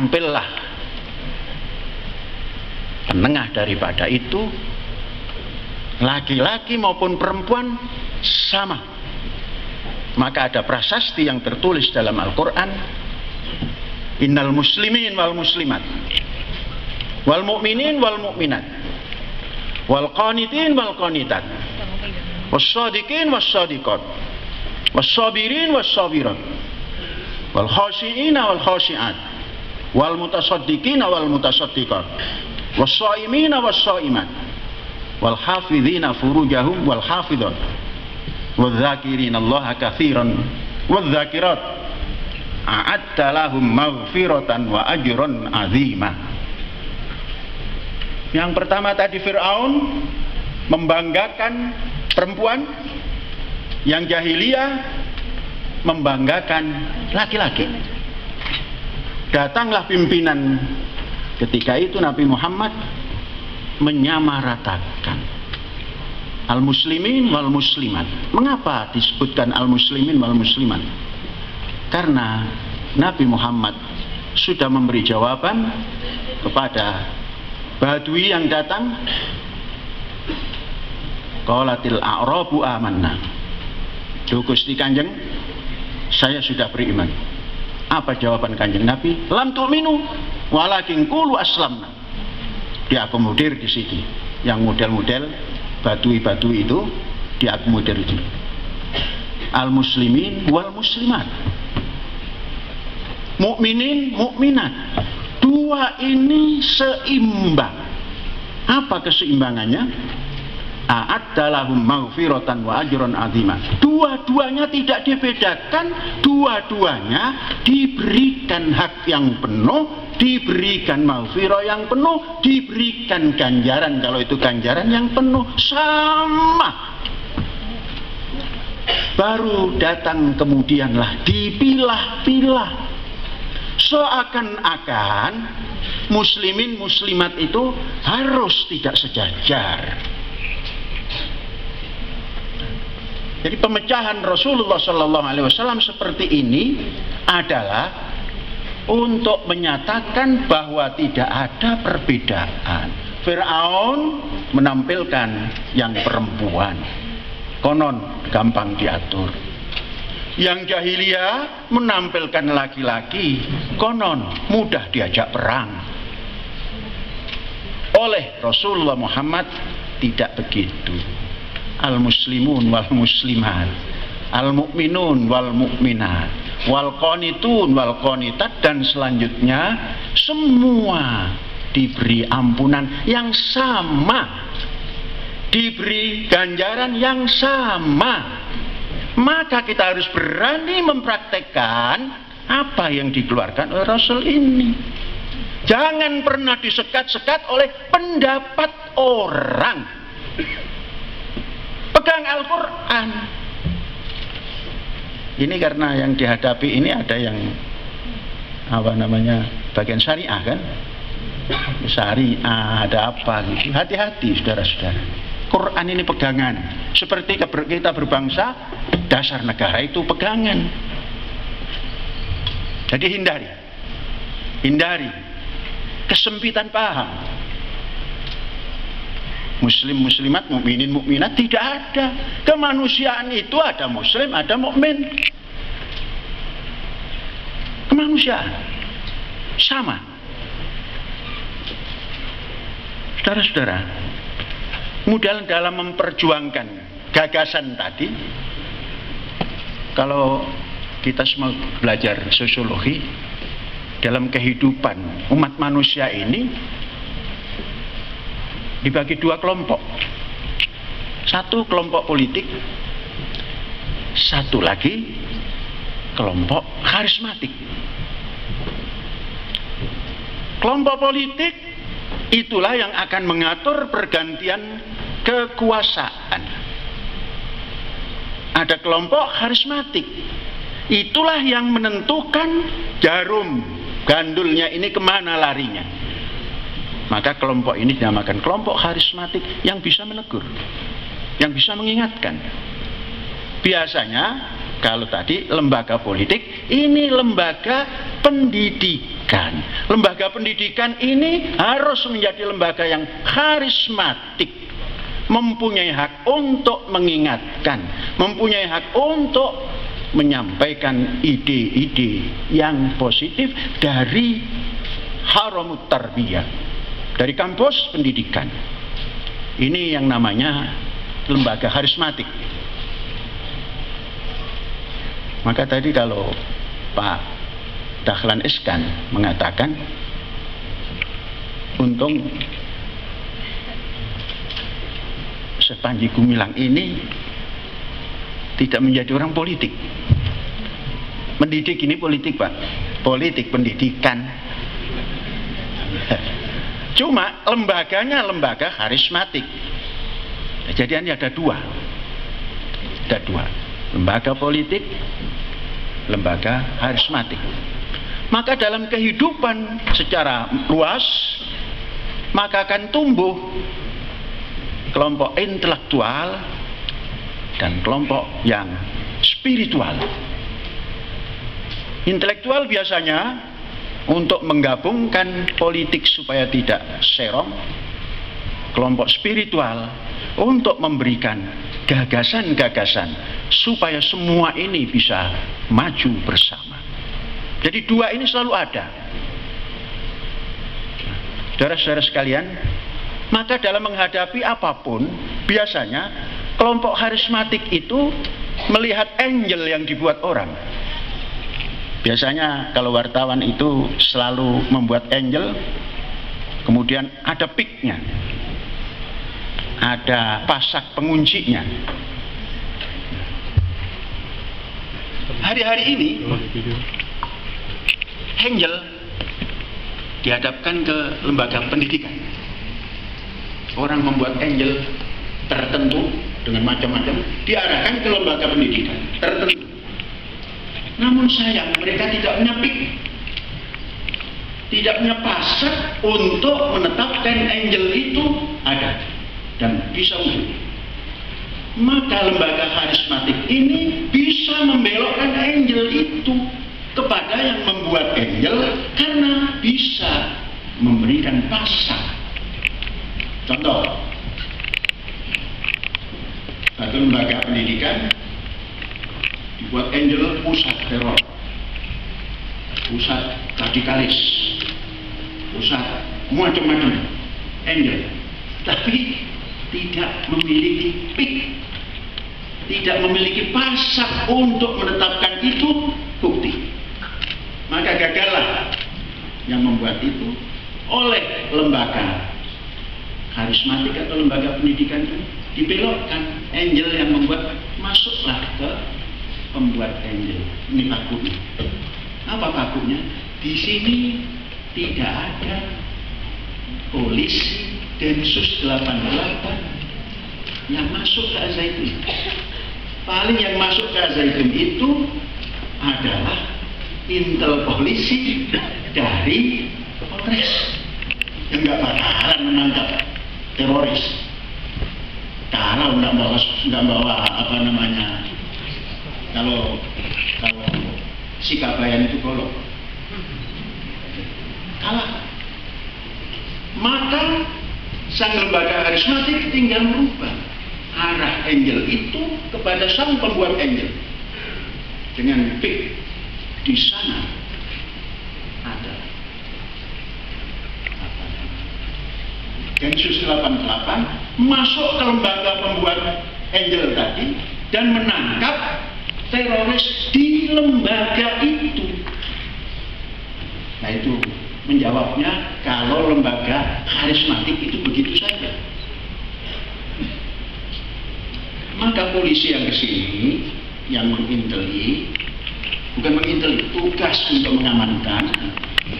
tampillah penengah daripada itu, laki-laki maupun perempuan sama. Maka ada prasasti yang tertulis dalam Al-Quran, innal muslimin wal muslimat wal mu'minin wal mu'minat wal qanitin wal qanitat was sadiqin was sadiqat was sabirin was sabirat wal khashi'ina wal khashi'at wal mutasaddiqina wal mutasaddiqat was shaimina was shaimat wal hafidhina furujahum wal hafidhat wal dzakirina Allaha katsiran wal dzakirat a'adda lahum maghfiratan wa ajran 'azima. Yang pertama tadi Fir'aun membanggakan perempuan, yang jahiliyah membanggakan laki-laki. Datanglah pimpinan ketika itu Nabi Muhammad menyamaratakan al-muslimin wal muslimat. Mengapa disebutkan al-muslimin wal muslimat? Karena Nabi Muhammad sudah memberi jawaban kepada Badui yang datang, qalatil a'rabu amanna. Duh Gusti Kanjeng, saya sudah beriman. Apa jawaban Kanjeng Nabi? Lam tu'minu walakin qulu aslamna. Diakomodir di sini. Yang model-model Badui-badui itu diakomodir itu. Al-muslimin wal muslimat, mukminin mukminat. Dua ini seimbang. Apa keseimbangannya? A'adda lahum maghfiratan wa ajran 'azima. Dua-duanya tidak dibedakan, dua-duanya diberikan hak yang penuh, diberikan maghfirah yang penuh, diberikan ganjaran, kalau itu ganjaran yang penuh, sama. Baru datang kemudianlah dipilah-pilah. Seakan-akan muslimin muslimat itu harus tidak sejajar. Jadi pemecahan Rasulullah SAW seperti ini adalah untuk menyatakan bahwa tidak ada perbedaan. Fir'aun menampilkan yang perempuan, konon gampang diatur. Yang jahiliyah menampilkan laki-laki, konon mudah diajak perang. Oleh Rasulullah Muhammad tidak begitu. Al-muslimun wal muslimat, al-mu'minun wal mu'minat, wal qanitun wal qanitat, dan selanjutnya semua diberi ampunan yang sama, diberi ganjaran yang sama. Maka kita harus berani mempraktekkan apa yang dikeluarkan oleh Rasul ini. Jangan pernah disekat-sekat oleh pendapat orang. Pegang Al-Quran. Ini karena yang dihadapi ini ada yang bagian syariah kan, syariah ada apa gitu. Hati-hati saudara-saudara. Quran ini pegangan. Seperti kita berbangsa, dasar negara itu pegangan. Jadi hindari kesempitan paham. Muslim muslimat, mukminin mukminat, tidak ada. Kemanusiaan itu ada muslim, ada mukmin. Kemanusiaan sama. Saudara-saudara, mudah dalam memperjuangkan gagasan tadi. Kalau kita semua belajar sosiologi, dalam kehidupan umat manusia ini dibagi dua kelompok. Satu kelompok politik, satu lagi kelompok karismatik. Kelompok politik itulah yang akan mengatur pergantian kekuasaan. Ada kelompok karismatik, itulah yang menentukan jarum gandulnya ini kemana larinya. Maka kelompok ini dinamakan kelompok karismatik yang bisa menegur, yang bisa mengingatkan. Biasanya kalau tadi lembaga politik, ini lembaga pendidikan pendidikan. Lembaga pendidikan ini harus menjadi lembaga yang karismatik, mempunyai hak untuk mengingatkan, mempunyai hak untuk menyampaikan ide-ide yang positif dari haramut tarbiyah, dari kampus pendidikan. Ini yang namanya lembaga karismatik. Maka tadi kalau Pak Dahlan Iskan mengatakan, untung Panji Gumilang ini tidak menjadi orang politik. Mendidik ini politik, Pak. Politik pendidikan. Cuma lembaganya lembaga karismatik. Jadi ini ada dua. Ada dua. Lembaga politik, lembaga karismatik. Maka dalam kehidupan secara luas, maka akan tumbuh kelompok intelektual dan kelompok yang spiritual. Intelektual biasanya untuk menggabungkan politik supaya tidak serong. Kelompok spiritual untuk memberikan gagasan-gagasan supaya semua ini bisa maju bersama. Jadi dua ini selalu ada. Saudara-saudara sekalian, maka dalam menghadapi apapun, biasanya kelompok karismatik itu melihat angel yang dibuat orang. Biasanya kalau wartawan itu selalu membuat angel, kemudian ada piknya, ada pasak penguncinya. Hari-hari ini angel dihadapkan ke lembaga pendidikan. Orang membuat angel tertentu dengan macam-macam, diarahkan ke lembaga pendidikan tertentu. Namun sayang, mereka tidak punya pik, tidak punya pasak untuk menetapkan angel itu ada dan bisa wujud. Maka lembaga karismatik ini bisa membelokkan angel itu kepada yang membuat angel karena bisa memberikan pasak. Contoh, satu lembaga pendidikan dibuat angel pusat teror, pusat radikalis, pusat macam-macam angel, tapi tidak memiliki pik, tidak memiliki pasak untuk menetapkan itu bukti. Maka gagallah yang membuat itu oleh lembaga karismatik atau lembaga pendidikan itu dibelokkan. Angel yang membuat masuklah ke pembuat angel. Ini takutnya. Apa takutnya? Di sini tidak ada polisi Densus 88 yang masuk ke Al-Zaitun. Paling yang masuk ke Al-Zaitun itu adalah intel polisi dari Polres yang nggak bakalan menangkap teroris kalau nggak bawa apa namanya, kalau Sikabayan itu golok kalah. Maka sang lembaga karismatik tinggal merubah arah angel itu kepada sang pembuat angel dengan pik. Di sana ada Densus 88 masuk ke lembaga pembuat angel tadi dan menangkap teroris di lembaga itu. Nah itu menjawabnya kalau lembaga karismatik itu begitu saja. Maka polisi yang kesini yang menginteli, bukan menginteli, tugas untuk mengamankan,